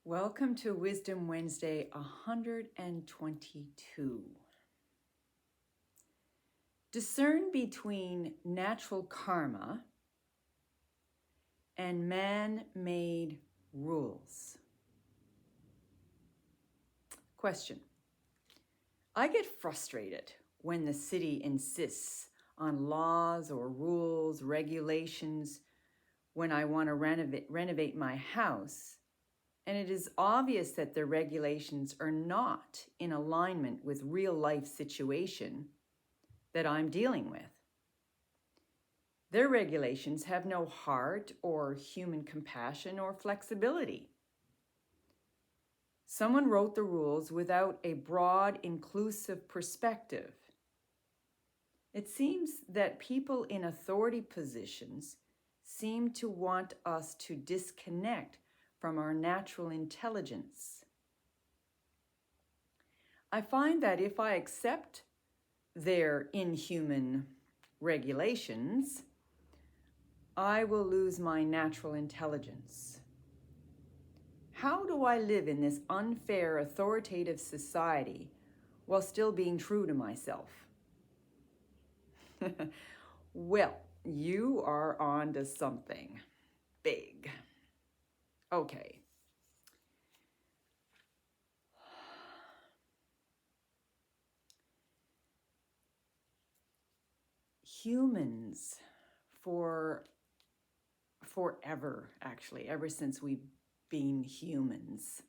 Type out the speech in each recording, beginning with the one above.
Welcome to Wisdom Wednesday 122. Discern between natural karma and man-made rules. Question. I get frustrated when the city insists on laws or rules, regulations when I want to renovate my house. And it is obvious that the regulations are not in alignment with real life situation that I'm dealing with. Their regulations have no heart or human compassion or flexibility. Someone wrote the rules without a broad, inclusive perspective. It seems that people in authority positions seem to want us to disconnect from our natural intelligence. I find that if I accept their inhuman regulations, I will lose my natural intelligence. How do I live in this unfair, authoritative society while still being true to myself? Well, you are on to something big. Okay. Humans, forever, actually, ever since we've been humans,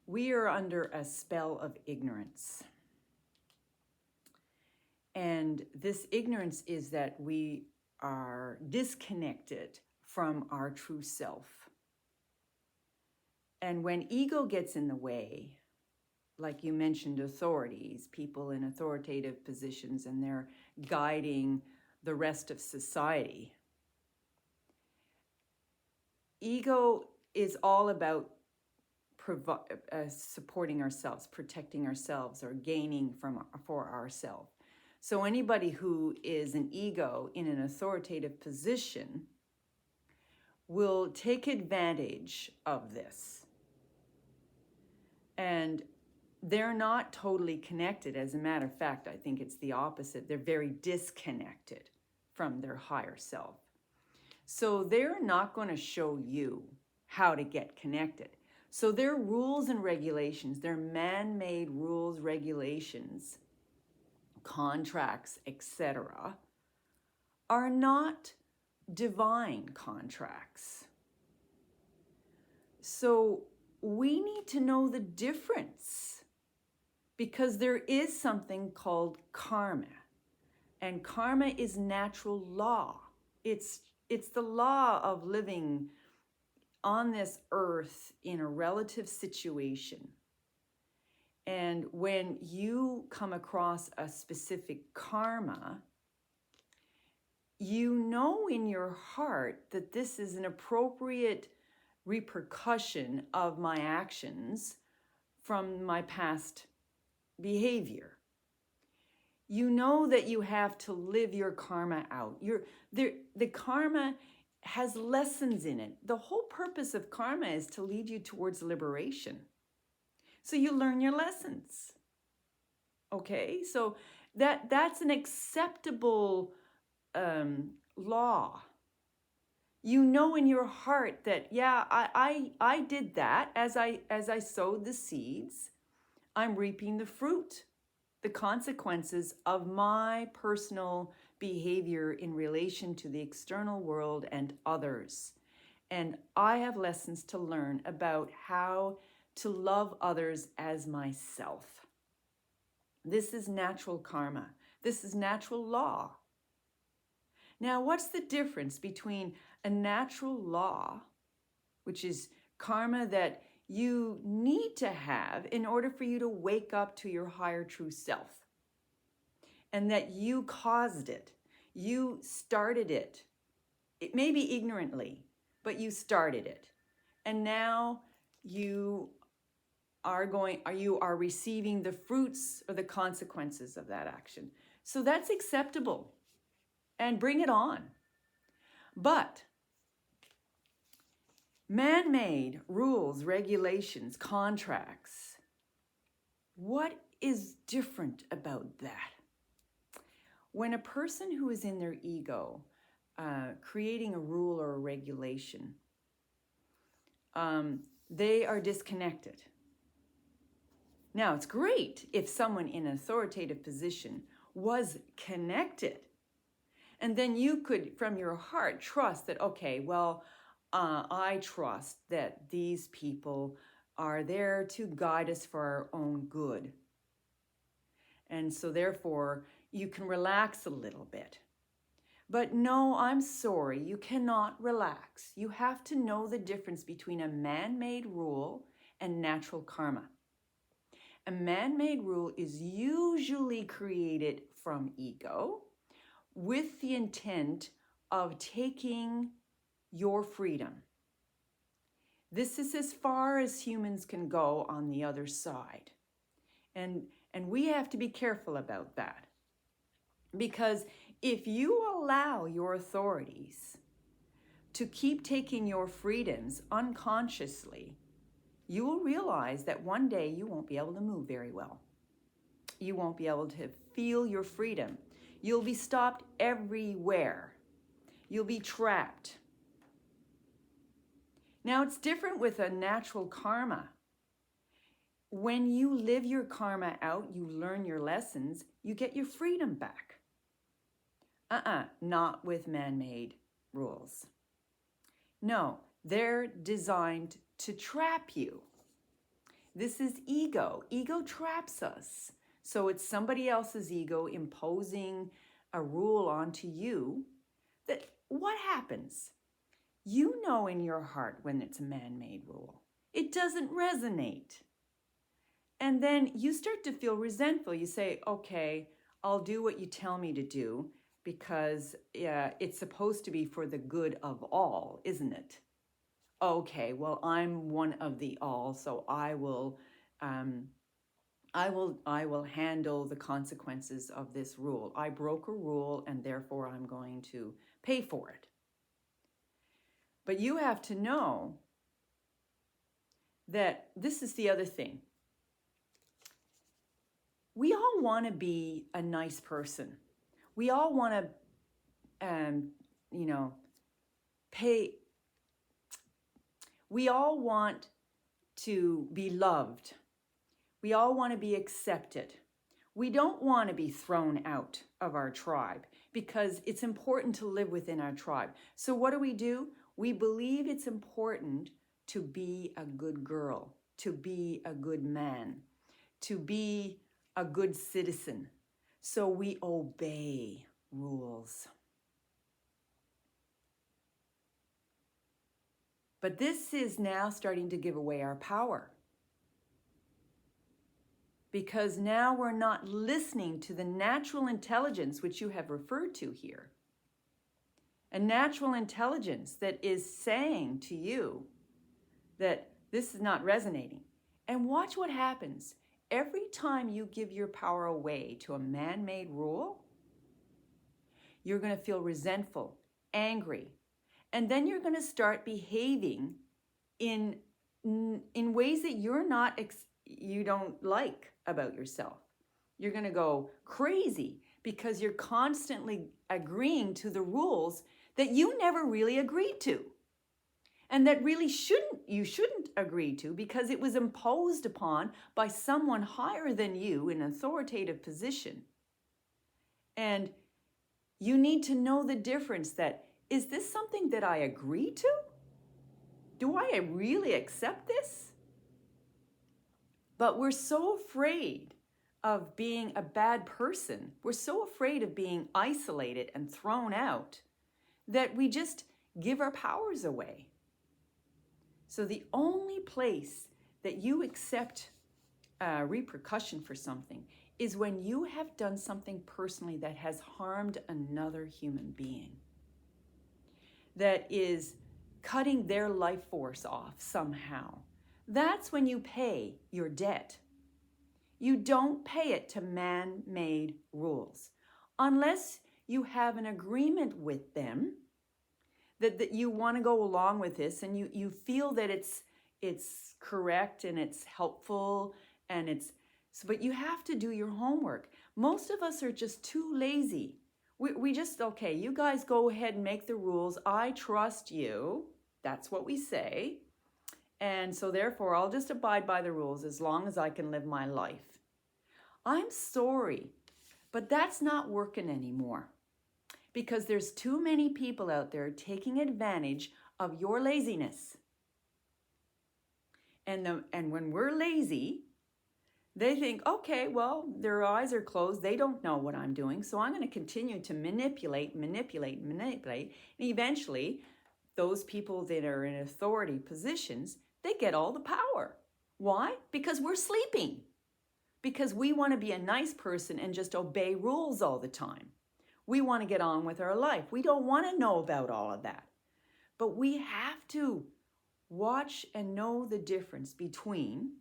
we are under a spell of ignorance. And this ignorance is that we are disconnected from our true self. And when ego gets in the way, like you mentioned, authorities, people in authoritative positions, and they're guiding the rest of society. Ego is all about supporting ourselves, protecting ourselves, or gaining for ourselves. So anybody who is an ego in an authoritative position will take advantage of this. And they're not totally connected. As a matter of fact, I think it's the opposite. They're very disconnected from their higher self. So they're not going to show you how to get connected. So their rules and regulations, their man-made rules, regulations, contracts, etc., are not divine contracts. So we need to know the difference, because there is something called karma, and karma is natural law. It's the law of living on this earth in a relative situation. And when you come across a specific karma, you know in your heart that this is an appropriate repercussion of my actions from my past behavior. You know that you have to live your karma out. The karma has lessons in it. The whole purpose of karma is to lead you towards liberation. So you learn your lessons. Okay, so that's an acceptable law. You know in your heart that, yeah, I did that as I sowed the seeds. I'm reaping the fruit, the consequences of my personal behavior in relation to the external world and others. And I have lessons to learn about how to love others as myself. This is natural karma. This is natural law. Now, what's the difference between a natural law, which is karma that you need to have in order for you to wake up to your higher true self, and that you caused it, you started it. It may be ignorantly, but you started it. And now you are receiving the fruits or the consequences of that action. So that's acceptable, and bring it on. But Man-made rules, regulations, contracts. What is different about that? When a person who is in their ego, creating a rule or a regulation, they are disconnected. Now, it's great if someone in an authoritative position was connected. And then you could, from your heart, trust that, okay, well, I trust that these people are there to guide us for our own good. And so therefore, you can relax a little bit. But no, I'm sorry, you cannot relax. You have to know the difference between a man-made rule and natural karma. A man-made rule is usually created from ego with the intent of taking your freedom. This is as far as humans can go on the other side. And we have to be careful about that. Because if you allow your authorities to keep taking your freedoms unconsciously, you will realize that one day you won't be able to move very well. You won't be able to feel your freedom. You'll be stopped everywhere. You'll be trapped. Now, it's different with a natural karma. When you live your karma out, you learn your lessons, you get your freedom back. Not with man-made rules. No, they're designed to trap you. This is ego. Ego traps us. So it's somebody else's ego imposing a rule onto you. That what happens? You know in your heart when it's a man-made rule. It doesn't resonate. And then you start to feel resentful. You say, okay, I'll do what you tell me to do because it's supposed to be for the good of all, isn't it? Okay, well, I'm one of the all, so I will handle the consequences of this rule. I broke a rule and therefore I'm going to pay for it. But you have to know that this is the other thing. We all want to be a nice person. We all want to, pay. We all want to be loved. We all want to be accepted. We don't want to be thrown out of our tribe because it's important to live within our tribe. So what do? We believe it's important to be a good girl, to be a good man, to be a good citizen. So we obey rules. But this is now starting to give away our power. Because now we're not listening to the natural intelligence which you have referred to here. A natural intelligence that is saying to you that this is not resonating. And watch what happens. Every time you give your power away to a man-made rule, you're going to feel resentful, angry, and then you're going to start behaving in ways that you don't like about yourself. You're going to go crazy because you're constantly agreeing to the rules that you never really agreed to. And that really you shouldn't agree to because it was imposed upon by someone higher than you in an authoritative position. And you need to know the difference that, is this something that I agree to? Do I really accept this? But we're so afraid of being a bad person. We're so afraid of being isolated and thrown out that we just give our powers away. So the only place that you accept repercussion for something is when you have done something personally that has harmed another human being, that is cutting their life force off somehow. That's when you pay your debt. You don't pay it to man-made rules unless you have an agreement with them that you want to go along with this, and you feel that it's correct and it's helpful and it's so, but you have to do your homework. Most of us are just too lazy. We just, okay, you guys go ahead and make the rules. I trust you. That's what we say. And so therefore, I'll just abide by the rules as long as I can live my life. I'm sorry, but that's not working anymore, because there's too many people out there taking advantage of your laziness. And when we're lazy, they think, okay, well, their eyes are closed. They don't know what I'm doing. So I'm going to continue to manipulate. And eventually, those people that are in authority positions, they get all the power. Why? Because we're sleeping. Because we want to be a nice person and just obey rules all the time. We want to get on with our life. We don't want to know about all of that. But we have to watch and know the difference between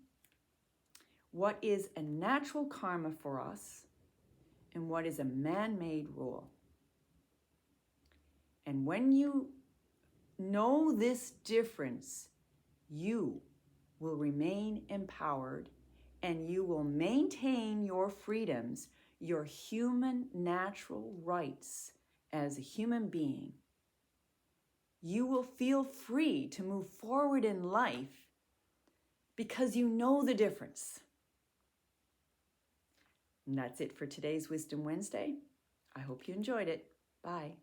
what is a natural karma for us and what is a man-made rule. And when you know this difference, you will remain empowered and you will maintain your freedoms, your human natural rights as a human being. You will feel free to move forward in life because you know the difference. And that's it for today's Wisdom Wednesday. I hope you enjoyed it. Bye.